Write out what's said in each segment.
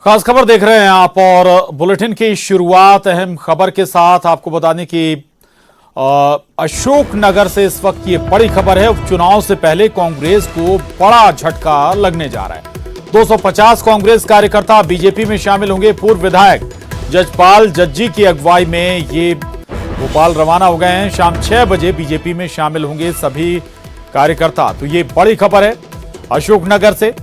खास खबर देख रहे हैं आप और बुलेटिन की शुरुआत अहम खबर के साथ आपको बता दें कि अशोकनगर से इस वक्त ये बड़ी खबर है। उपचुनाव से पहले कांग्रेस को बड़ा झटका लगने जा रहा है। 250 कांग्रेस कार्यकर्ता बीजेपी में शामिल होंगे। पूर्व विधायक जजपाल जज्जी की अगुवाई में ये भोपाल रवाना हो गए हैं। शाम 6 बजे बीजेपी में शामिल होंगे सभी कार्यकर्ता। तो ये बड़ी खबर है अशोकनगर से।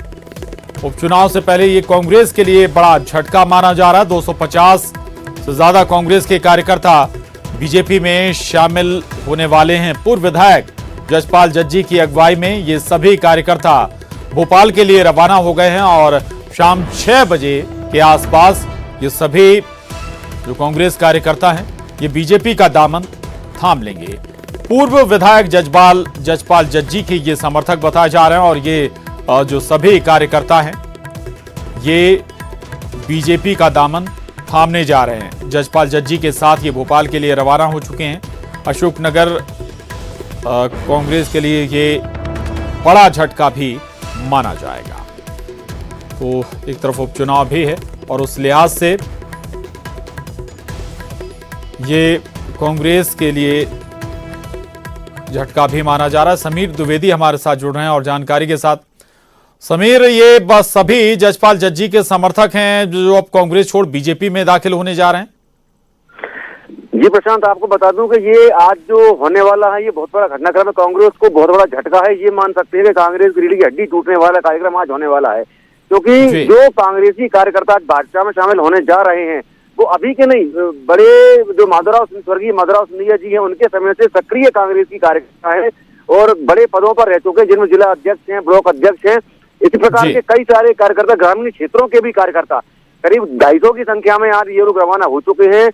उपचुनाव से पहले ये कांग्रेस के लिए बड़ा झटका माना जा रहा है। 250 से ज्यादा कांग्रेस के कार्यकर्ता बीजेपी में शामिल होने वाले हैं। पूर्व विधायक जजपाल जज्जी की अगुवाई में ये सभी कार्यकर्ता भोपाल के लिए रवाना हो गए हैं और शाम 6 बजे के आसपास ये सभी जो कांग्रेस कार्यकर्ता हैं ये बीजेपी का दामन थाम लेंगे। पूर्व विधायक जजपाल जज्जी के ये समर्थक बताए जा रहे हैं और ये जो सभी कार्यकर्ता हैं ये बीजेपी का दामन थामने जा रहे हैं। जजपाल जज्जी के साथ ये भोपाल के लिए रवाना हो चुके हैं। अशोकनगर कांग्रेस के लिए ये बड़ा झटका भी माना जाएगा। तो एक तरफ उपचुनाव भी है और उस लिहाज से ये कांग्रेस के लिए झटका भी माना जा रहा है। समीर द्विवेदी हमारे साथ जुड़ रहे हैं और जानकारी के साथ। समीर, ये बस सभी जजपाल जज्जी के समर्थक हैं जो अब कांग्रेस छोड़ बीजेपी में दाखिल होने जा रहे हैं। जी प्रशांत, आपको बता दूं कि ये आज जो होने वाला है ये बहुत बड़ा घटनाक्रम है। कांग्रेस को बहुत बड़ा झटका है। ये मान सकते हैं कि कांग्रेस की रीढ़ की हड्डी टूटने वाला कार्यक्रम आज होने वाला है, क्योंकि जो कांग्रेसी कार्यकर्ता आज भाजपा में शामिल होने जा रहे हैं वो अभी के नहीं, बड़े जो स्वर्गीय माधवराव सिंधिया जी हैं उनके समय से सक्रिय कांग्रेस की कार्यकर्ता है और बड़े पदों पर रह चुके हैं, जिनमें जिला अध्यक्ष हैं, ब्लॉक अध्यक्ष हैं। इसी प्रकार के कई सारे कार्यकर्ता, ग्रामीण क्षेत्रों के भी कार्यकर्ता करीब 250 की संख्या में आज ये लोग रवाना हो चुके हैं।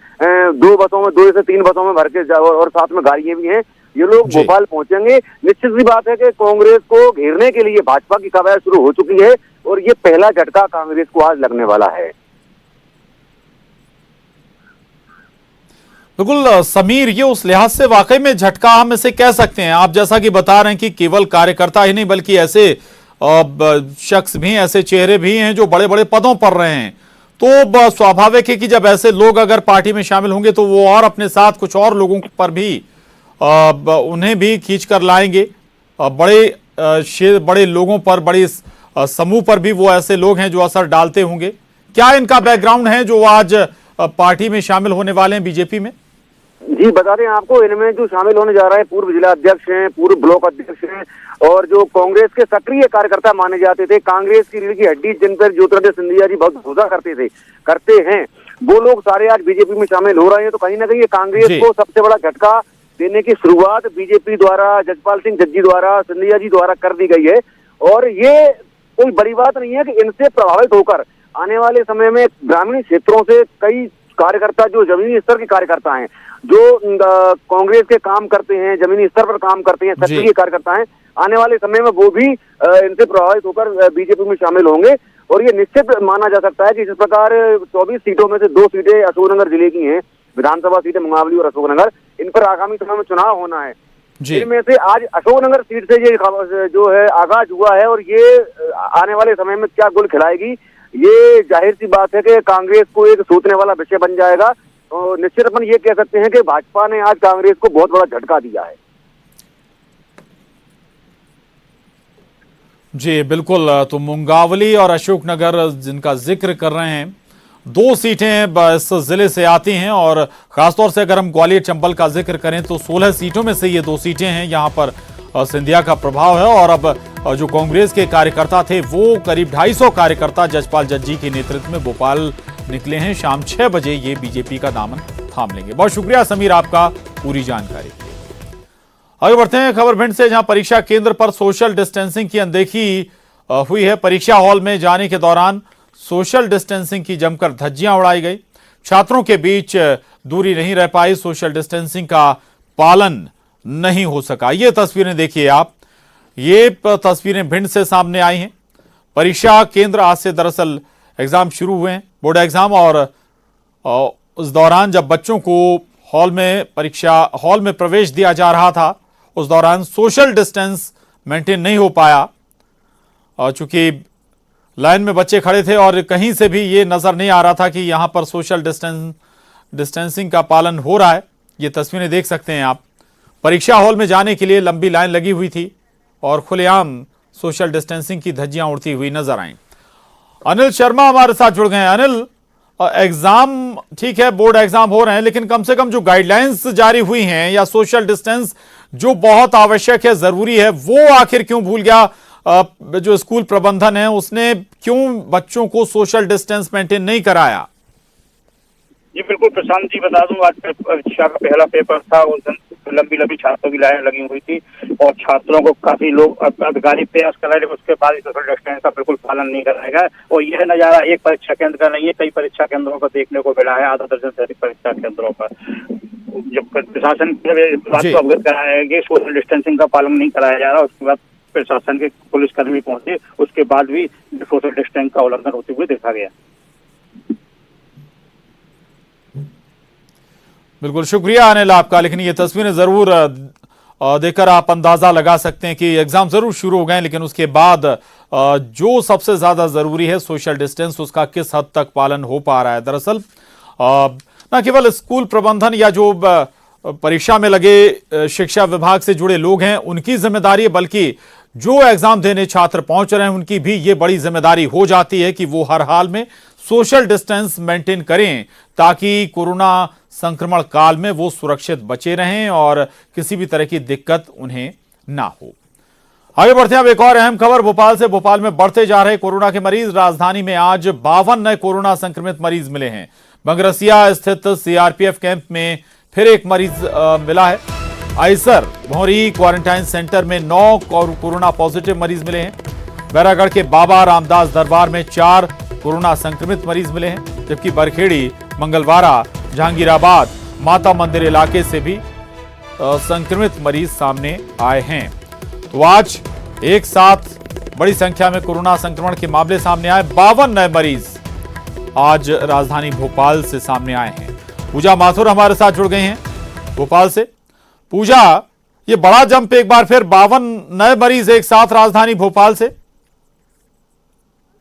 2 बसों में, 2 से 3 बसों में भर के और साथ में गाड़ियां भी हैं। ये लोग भोपाल पहुंचेंगे। निश्चित सी बात है कि कांग्रेस को घेरने के लिए भाजपा की कवायद शुरू हो चुकी है और ये पहला झटका कांग्रेस को आज लगने वाला है। बिल्कुल समीर, ये उस लिहाज से वाकई में झटका हम इसे कह सकते हैं। आप जैसा कि बता रहे हैं कि केवल कार्यकर्ता ही नहीं बल्कि ऐसे शख्स भी, ऐसे चेहरे भी हैं जो बड़े बड़े पदों पर रहे हैं। तो स्वाभाविक है कि जब ऐसे लोग अगर पार्टी में शामिल होंगे तो वो और अपने साथ कुछ और लोगों पर भी उन्हें भी खींच कर लाएंगे। बड़े लोगों पर, बड़े समूह पर भी वो ऐसे लोग हैं जो असर डालते होंगे। क्या इनका बैकग्राउंड है जो आज पार्टी में शामिल होने वाले हैं बीजेपी में? जी बता दें आपको, इनमें जो शामिल होने जा रहे हैं पूर्व जिला अध्यक्ष हैं, पूर्व ब्लॉक अध्यक्ष हैं और जो कांग्रेस के सक्रिय कार्यकर्ता माने जाते थे, कांग्रेस की रीढ़ की हड्डी जिन पर ज्योतिरादित्य सिंधिया जी बहुत भरोसा करते हैं, वो लोग सारे आज बीजेपी में शामिल हो रहे हैं। तो कहीं ना कहीं कांग्रेस को सबसे बड़ा झटका देने की शुरुआत बीजेपी द्वारा, जजपाल सिंह जज्जी द्वारा, सिंधिया जी द्वारा कर दी गई है। और ये कोई बड़ी बात नहीं है कि इनसे प्रभावित होकर आने वाले समय में ग्रामीण क्षेत्रों से कई कार्यकर्ता, जो जमीनी स्तर के कार्यकर्ता हैं, जो कांग्रेस के काम करते हैं, जमीनी स्तर पर काम करते हैं, सक्रिय कार्यकर्ता हैं, आने वाले समय में वो भी इनसे प्रभावित होकर बीजेपी में शामिल होंगे। और ये निश्चित माना जा सकता है कि जिस प्रकार 24 सीटों में से 2 सीटें अशोकनगर जिले की हैं, विधानसभा सीटें मुंगावली और अशोकनगर, इन पर आगामी समय में चुनाव होना है। इनमें से आज अशोकनगर सीट से ये जो है आगाज हुआ है और ये आने वाले समय में क्या गुल खिलाएगी, ये जाहिर सी बात है कि कांग्रेस को एक सोचने वाला विषय बन जाएगा। तो निश्चित अपन ये कह सकते हैं कि भाजपा ने आज कांग्रेस को बहुत बड़ा झटका दिया है। जी बिल्कुल। तो मुंगावली और अशोकनगर जिनका जिक्र कर रहे हैं, 2 सीटें इस जिले से आती हैं और खासतौर से अगर हम ग्वालियर चंबल का जिक्र करें तो 16 सीटों में से ये 2 सीटें हैं। यहाँ पर सिंधिया का प्रभाव है और अब जो कांग्रेस के कार्यकर्ता थे वो करीब 250 कार्यकर्ता जजपाल जज्जी के नेतृत्व में भोपाल निकले हैं। शाम 6 बजे ये बीजेपी का दामन थाम लेंगे। बहुत शुक्रिया समीर आपका पूरी जानकारी के लिए। आगे बढ़ते हैं खबर भिंड से, जहां परीक्षा केंद्र पर सोशल डिस्टेंसिंग की अनदेखी हुई है। परीक्षा हॉल में जाने के दौरान सोशल डिस्टेंसिंग की जमकर धज्जियां उड़ाई गई। छात्रों के बीच दूरी नहीं रह पाई, सोशल डिस्टेंसिंग का पालन नहीं हो सका। ये तस्वीरें देखिए आप, ये तस्वीरें भिंड से सामने आई हैं। परीक्षा केंद्र आज से दरअसल एग्जाम शुरू हुए हैं, बोर्ड एग्जाम, और उस दौरान जब बच्चों को परीक्षा हॉल में प्रवेश दिया जा रहा था उस दौरान सोशल डिस्टेंस मेंटेन नहीं हो पाया। चूंकि लाइन में बच्चे खड़े थे और कहीं से भी ये नजर नहीं आ रहा था कि यहां पर सोशल डिस्टेंसिंग का पालन हो रहा है। ये तस्वीरें देख सकते हैं आप। परीक्षा हॉल में जाने के लिए लंबी लाइन लगी हुई थी और खुलेआम सोशल डिस्टेंसिंग की धज्जियां उड़ती हुई नजर आईं। अनिल शर्मा हमारे साथ जुड़ गए हैं। अनिल, एग्जाम ठीक है, बोर्ड एग्जाम हो रहे हैं, लेकिन कम से कम जो गाइडलाइंस जारी हुई हैं या सोशल डिस्टेंस जो बहुत आवश्यक है, जरूरी है, वो आखिर क्यों भूल गया जो स्कूल प्रबंधन है? उसने क्यों बच्चों को सोशल डिस्टेंस मेंटेन नहीं कराया? जी बिल्कुल प्रशांत जी, बता दूं आज परीक्षा का पहला पेपर था। उस दिन लंबी छात्रों की लाइन लगी हुई थी और छात्रों को काफी लोग अधिकारी प्रयास कर रहे थे, उसके बाद सोशल डिस्टेंस का बिल्कुल पालन नहीं कराया गया। और यह नजारा एक परीक्षा केंद्र का नहीं है, कई परीक्षा केंद्रों पर देखने को मिला है। आधा दर्जन से अधिक परीक्षा केंद्रों पर जब प्रशासन बात को अवगत कराया कि सोशल डिस्टेंसिंग का पालन नहीं कराया जा रहा, उसके बाद प्रशासन के पुलिसकर्मी पहुंचे, उसके बाद भी सोशल डिस्टेंस का उल्लंघन होते हुए देखा गया। बिल्कुल शुक्रिया अनिल आपका। लेकिन ये तस्वीरें जरूर देखकर आप अंदाजा लगा सकते हैं कि एग्जाम जरूर शुरू हो गए, लेकिन उसके बाद जो सबसे ज्यादा जरूरी है सोशल डिस्टेंस, उसका किस हद तक पालन हो पा रहा है। दरअसल न केवल स्कूल प्रबंधन या जो परीक्षा में लगे शिक्षा विभाग से जुड़े लोग हैं उनकी जिम्मेदारी है, बल्कि जो एग्जाम देने छात्र पहुंच रहे हैं उनकी भी ये बड़ी जिम्मेदारी हो जाती है कि वो हर हाल में सोशल डिस्टेंस मेंटेन करें, ताकि कोरोना संक्रमण काल में वो सुरक्षित बचे रहें और किसी भी तरह की दिक्कत उन्हें ना हो। आगे बढ़ते हैं अब एक और अहम खबर भोपाल से। भोपाल में बढ़ते जा रहे कोरोना के मरीज। राजधानी में आज 52 नए कोरोना संक्रमित मरीज मिले हैं। बंगरसिया स्थित सीआरपीएफ कैंप में फिर एक मरीज मिला है। आइसर भौरी क्वारंटाइन सेंटर में 9 कोरोना पॉजिटिव मरीज मिले हैं। बैरागढ़ के बाबा रामदास दरबार में 4 कोरोना संक्रमित मरीज मिले हैं, जबकि बरखेड़ी, मंगलवारा, जहांगीराबाद, माता मंदिर इलाके से भी संक्रमित मरीज सामने आए हैं। तो आज एक साथ बड़ी संख्या में कोरोना संक्रमण के मामले सामने आए। 52 नए मरीज आज राजधानी भोपाल से सामने आए हैं। पूजा माथुर हमारे साथ जुड़ गई हैं भोपाल से। पूजा, ये बड़ा जंप एक बार फिर 52 नए मरीज एक साथ राजधानी भोपाल से।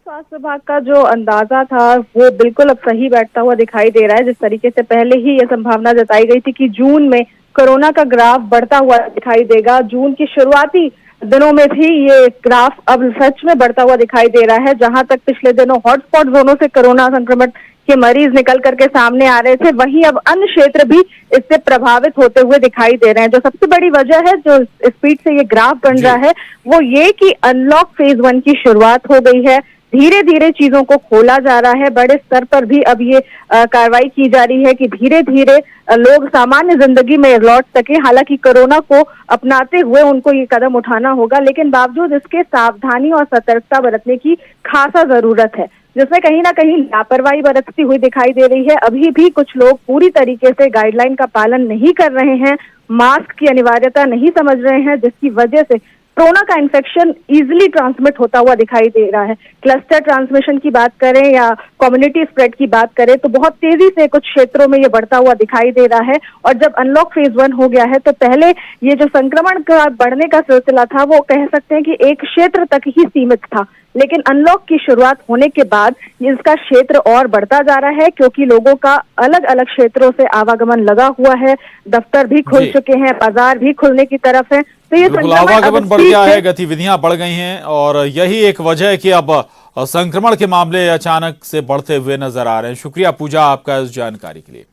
स्वास्थ्य विभाग का जो अंदाजा था वो बिल्कुल अब सही बैठता हुआ दिखाई दे रहा है। जिस तरीके से पहले ही ये संभावना जताई गई थी कि जून में कोरोना का ग्राफ बढ़ता हुआ दिखाई देगा, जून की शुरुआती दिनों में भी ये ग्राफ अब सच में बढ़ता हुआ दिखाई दे रहा है। जहां तक पिछले दिनों हॉटस्पॉट जोनों से कोरोना संक्रमण के मरीज निकल करके सामने आ रहे थे, वहीं अब अन्य क्षेत्र भी इससे प्रभावित होते हुए दिखाई दे रहे हैं। जो सबसे बड़ी वजह है जो स्पीड से ये ग्राफ बन रहा है वो ये कि अनलॉक फेज 1 की शुरुआत हो गई है। धीरे धीरे चीजों को खोला जा रहा है। बड़े स्तर पर भी अब ये कार्रवाई की जा रही है कि धीरे धीरे लोग सामान्य जिंदगी में लौट सके। हालांकि कोरोना को अपनाते हुए उनको ये कदम उठाना होगा, लेकिन बावजूद इसके सावधानी और सतर्कता बरतने की खासा जरूरत है, जिसमें कहीं ना कहीं लापरवाही बरतती हुई दिखाई दे रही है। अभी भी कुछ लोग पूरी तरीके से गाइडलाइन का पालन नहीं कर रहे हैं, मास्क की अनिवार्यता नहीं समझ रहे हैं, जिसकी वजह से कोरोना का इन्फेक्शन इजीली ट्रांसमिट होता हुआ दिखाई दे रहा है। क्लस्टर ट्रांसमिशन की बात करें या कम्युनिटी स्प्रेड की बात करें तो बहुत तेजी से कुछ क्षेत्रों में ये बढ़ता हुआ दिखाई दे रहा है। और जब अनलॉक फेज 1 हो गया है तो पहले ये जो संक्रमण का बढ़ने का सिलसिला था वो कह सकते हैं कि एक क्षेत्र तक ही सीमित था, लेकिन अनलॉक की शुरुआत होने के बाद इसका क्षेत्र और बढ़ता जा रहा है, क्योंकि लोगों का अलग अलग क्षेत्रों से आवागमन लगा हुआ है। दफ्तर भी खुल चुके हैं, बाजार भी खुलने की तरफ है, तो ये आवागमन बढ़ गया है, गतिविधियां बढ़ गई हैं और यही एक वजह है कि अब संक्रमण के मामले अचानक से बढ़ते हुए नजर आ रहे हैं। शुक्रिया पूजा आपका इस जानकारी के लिए।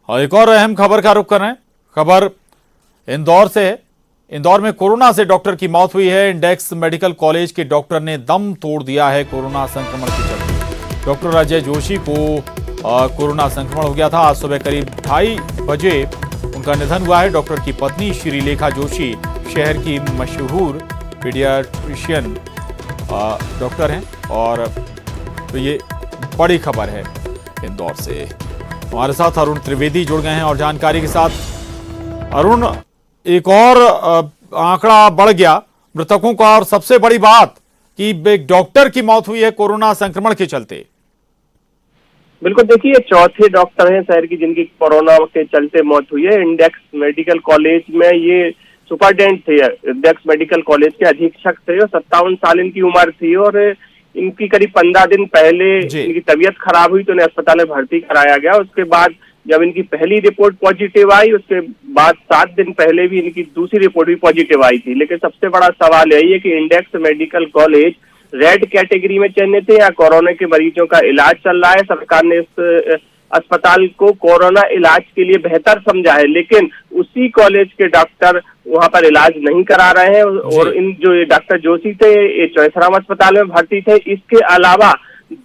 और एक और अहम खबर का रुख कर रहे हैं। खबर इंदौर से है। इंदौर में कोरोना से डॉक्टर की मौत हुई है। इंडेक्स मेडिकल कॉलेज के डॉक्टर ने दम तोड़ दिया है कोरोना संक्रमण के चलते। डॉक्टर अजय जोशी को कोरोना संक्रमण हो गया था। आज सुबह करीब 2:30 बजे उनका निधन हुआ है। डॉक्टर की पत्नी श्रीलेखा जोशी शहर की मशहूर पीडियाट्रिशियन डॉक्टर हैं और तो ये बड़ी खबर है इंदौर से। हमारे साथ अरुण त्रिवेदी जुड़ गए हैं और जानकारी के साथ। अरुण, एक और आंकड़ा बढ़ गया मृतकों का और सबसे बड़ी बात कि एक डॉक्टर की मौत हुई है कोरोना संक्रमण के चलते। बिल्कुल, देखिए चौथे डॉक्टर हैं शहर की जिनकी कोरोना के चलते मौत हुई है। इंडेक्स मेडिकल कॉलेज में ये सुपरडेंट थे, इंडेक्स मेडिकल कॉलेज के अधीक्षक थे और 57 साल इनकी उम्र थी और इनकी करीब 15 दिन पहले जी। इनकी तबीयत खराब हुई तो इन्हें अस्पताल में भर्ती कराया गया। उसके बाद जब इनकी पहली रिपोर्ट पॉजिटिव आई, उसके बाद 7 दिन पहले भी इनकी दूसरी रिपोर्ट भी पॉजिटिव आई थी। लेकिन सबसे बड़ा सवाल यही है कि index medical college red category में चयनित है या कोरोना के मरीजों का इलाज चल रहा है। सरकार ने इस अस्पताल को कोरोना इलाज के लिए बेहतर समझा है, लेकिन उसी कॉलेज के डॉक्टर वहां पर इलाज नहीं करा रहे हैं। और इन जो ये डॉक्टर जोशी थे ये चौइथराम अस्पताल में भर्ती थे। इसके अलावा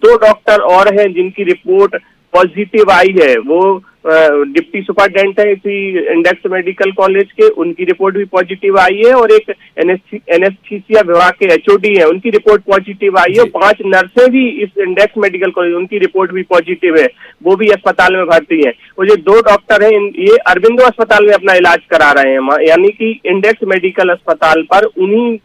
2 डॉक्टर और हैं जिनकी रिपोर्ट पॉजिटिव आई है। वो डिप्टी सुपरिटेंडेंट है इसी इंडेक्स मेडिकल कॉलेज के, उनकी रिपोर्ट भी पॉजिटिव आई है। और एक एनेस्थीसिया विभाग के एचओडी है, उनकी रिपोर्ट पॉजिटिव आई है। 5 नर्सें भी इस इंडेक्स मेडिकल कॉलेज, उनकी रिपोर्ट भी पॉजिटिव है, वो भी अस्पताल में भर्ती है। और ये 2 डॉक्टर हैं ये अरबिंदो अस्पताल में अपना इलाज करा रहे हैं। यानी कि इंडेक्स मेडिकल अस्पताल पर उन्हीं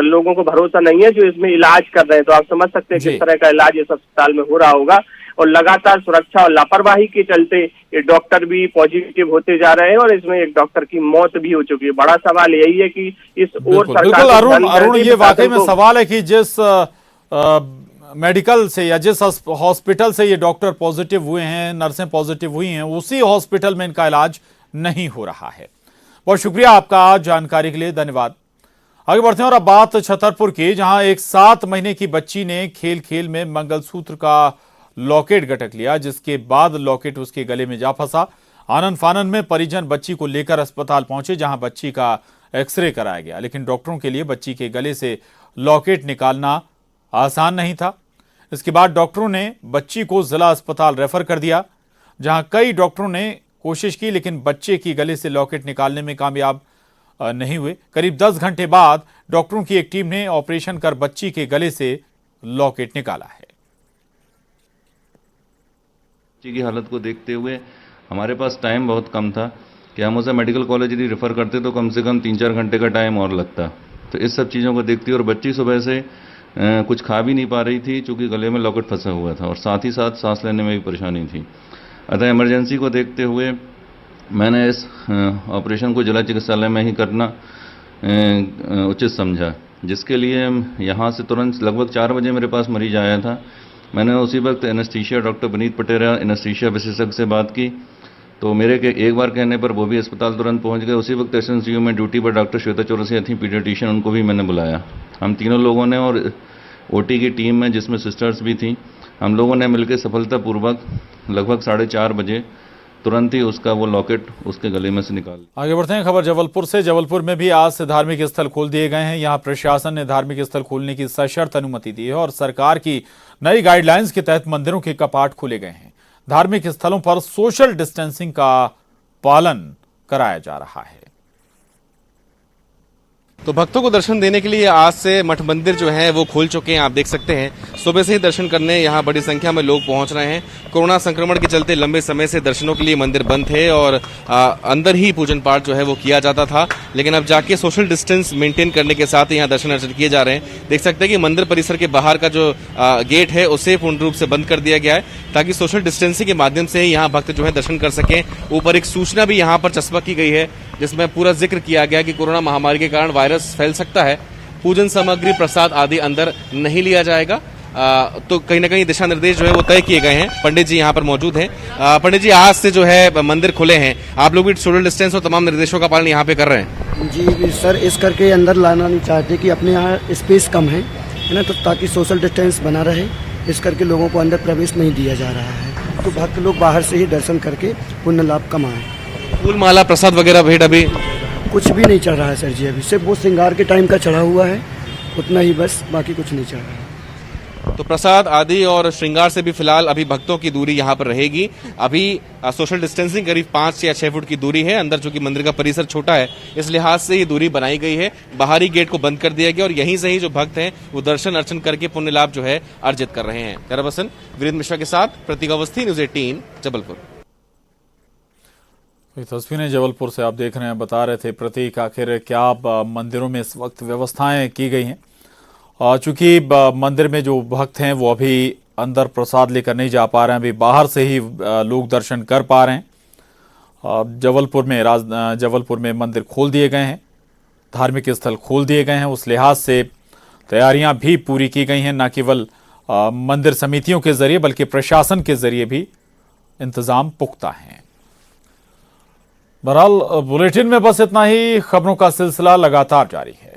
लोगों को भरोसा नहीं है जो इसमें इलाज कर रहे हैं। तो आप समझ सकते हैं किस तरह का इलाज इस अस्पताल में हो रहा होगा। और लगातार सुरक्षा और लापरवाही के चलते ये डॉक्टर भी पॉजिटिव होते जा रहे हैं और इसमें एक डॉक्टर की मौत भी हो चुकी है। बड़ा सवाल यही है कि इस ओर सरकार बिल्कुल अरुण, ये वाकई में सवाल है कि जिस मेडिकल से या जिस हॉस्पिटल से ये डॉक्टर पॉजिटिव हुए हैं, नर्सें पॉजिटिव हुई हैं, उसी हॉस्पिटल में इनका इलाज नहीं हो रहा है। बहुत शुक्रिया आपका जानकारी के लिए, धन्यवाद। आगे बढ़ते हैं और अब बात छतरपुर की, जहां एक 7 महीने की बच्ची ने खेल खेल में मंगलसूत्र का लॉकेट गटक लिया, जिसके बाद लॉकेट उसके गले में जा फंसा। आनन फानन में परिजन बच्ची को लेकर अस्पताल पहुंचे, जहां बच्ची का एक्सरे कराया गया, लेकिन डॉक्टरों के लिए बच्ची के गले से लॉकेट निकालना आसान नहीं था। इसके बाद डॉक्टरों ने बच्ची को जिला अस्पताल रेफर कर दिया, जहां कई डॉक्टरों ने कोशिश की, लेकिन बच्चे की गले से लॉकेट निकालने में कामयाब नहीं हुए। करीब 10 घंटे बाद डॉक्टरों की एक टीम ने ऑपरेशन कर बच्ची के गले से लॉकेट निकाला है। बच्ची की हालत को देखते हुए हमारे पास टाइम बहुत कम था कि हम उसे मेडिकल कॉलेज यदि रेफ़र करते तो कम से कम 3-4 घंटे का टाइम और लगता। तो इस सब चीज़ों को देखते हुए और बच्ची सुबह से कुछ खा भी नहीं पा रही थी, चूँकि गले में लॉकेट फंसा हुआ था, और साथ ही साथ सांस लेने में भी परेशानी थी। अतः इमरजेंसी को देखते हुए मैंने इस ऑपरेशन को जिला चिकित्सालय में ही करना उचित समझा, जिसके लिए यहाँ से तुरंत लगभग 4 बजे मेरे पास मरीज आया था। मैंने उसी वक्त एनेस्थीसिया डॉक्टर विनीत पटेरा एनेस्थीसिया विशेषज्ञ से बात की, तो मेरे के एक बार कहने पर वो भी अस्पताल तुरंत पहुंच गए। उसी वक्त एसएनसीयू में ड्यूटी पर डॉक्टर श्वेता चौरसिया थी, पीडियाट्रिशियन, उनको भी मैंने बुलाया। हम तीनों लोगों ने और ओटी की टीम में जिसमें सिस्टर्स भी थी, हम लोगों ने मिलकर सफलतापूर्वक लगभग 4:30 बजे तुरंत ही उसका वो लॉकेट उसके गले में से निकाल। आगे बढ़ते हैं खबर जबलपुर से। जबलपुर में भी आज से धार्मिक स्थल खोल दिए गए हैं। यहां प्रशासन ने धार्मिक स्थल खोलने की सशर्त अनुमति दी है और सरकार की नई गाइडलाइंस के तहत मंदिरों के कपाट खोले गए हैं। धार्मिक स्थलों पर सोशल डिस्टेंसिंग का पालन कराया जा रहा है। तो भक्तों को दर्शन देने के लिए आज से मठ मंदिर जो है वो खोल चुके हैं। आप देख सकते हैं सुबह से ही दर्शन करने यहाँ बड़ी संख्या में लोग पहुंच रहे हैं। कोरोना संक्रमण के चलते लंबे समय से दर्शनों के लिए मंदिर बंद थे और अंदर ही पूजन पाठ जो है वो किया जाता था, लेकिन अब जाके सोशल डिस्टेंस मेंटेन करने के साथ यहाँ दर्शन अर्चन किए जा रहे हैं। देख सकते हैं कि मंदिर परिसर के बाहर का जो गेट है उसे पूर्ण रूप से बंद कर दिया गया है ताकि सोशल डिस्टेंसिंग के माध्यम से यहाँ भक्त जो है दर्शन कर सकें। ऊपर एक सूचना भी यहाँ पर चस्पा की गई है जिसमें पूरा जिक्र किया गया कि कोरोना महामारी के कारण वायरस फैल सकता है, पूजन सामग्री प्रसाद आदि अंदर नहीं लिया जाएगा। तो कहीं ना कहीं दिशा निर्देश जो है वो तय किए गए हैं। पंडित जी यहाँ पर मौजूद हैं। पंडित जी, आज से जो है मंदिर खुले हैं, आप लोग भी सोशल डिस्टेंस और तमाम निर्देशों का पालन यहाँ पे कर रहे हैं? जी सर, इस करके अंदर लाना नहीं चाहते कि अपने यहाँ स्पेस कम है ना, तो ताकि सोशल डिस्टेंस बना रहे, इस करके लोगों को अंदर प्रवेश नहीं दिया जा रहा है। तो भक्त लोग बाहर से ही दर्शन करके पुण्य लाभ कमाएं। फूल माला प्रसाद वगैरह भेंट अभी कुछ भी नहीं चल रहा है सर जी, अभी सिर्फ वो श्रृंगार के टाइम का चढ़ा हुआ है, उतना ही बस, बाकी कुछ नहीं चल रहा है। तो प्रसाद आदि और श्रृंगार से भी फिलहाल अभी भक्तों की दूरी यहाँ पर रहेगी। अभी सोशल डिस्टेंसिंग करीब 5 या 6 फुट की दूरी है। अंदर चूंकि मंदिर का परिसर छोटा है इस लिहाज से ये दूरी बनाई गई है। बाहरी गेट को बंद कर दिया गया और यहीं से ही जो भक्त हैं वो दर्शन अर्चन करके पुण्य लाभ जो है अर्जित कर रहे हैं। कैमरा पर्सन वीरेंद्र मिश्रा के साथ प्रतीक अवस्थी, न्यूज़ 18 जबलपुर। तस्वीरें जबलपुर से आप देख रहे हैं, बता रहे थे प्रतीक, आखिर क्या मंदिरों में इस वक्त व्यवस्थाएं की गई हैं। चूंकि मंदिर में जो भक्त हैं वो अभी अंदर प्रसाद लेकर नहीं जा पा रहे हैं, अभी बाहर से ही लोग दर्शन कर पा रहे हैं। जबलपुर में मंदिर खोल दिए गए हैं, धार्मिक स्थल खोल दिए गए हैं। उस लिहाज से तैयारियां भी पूरी की गई हैं, न केवल मंदिर समितियों के जरिए बल्कि प्रशासन के जरिए भी इंतजाम पुख्ता हैं। बहरहाल बुलेटिन में बस इतना ही। खबरों का सिलसिला लगातार जारी है।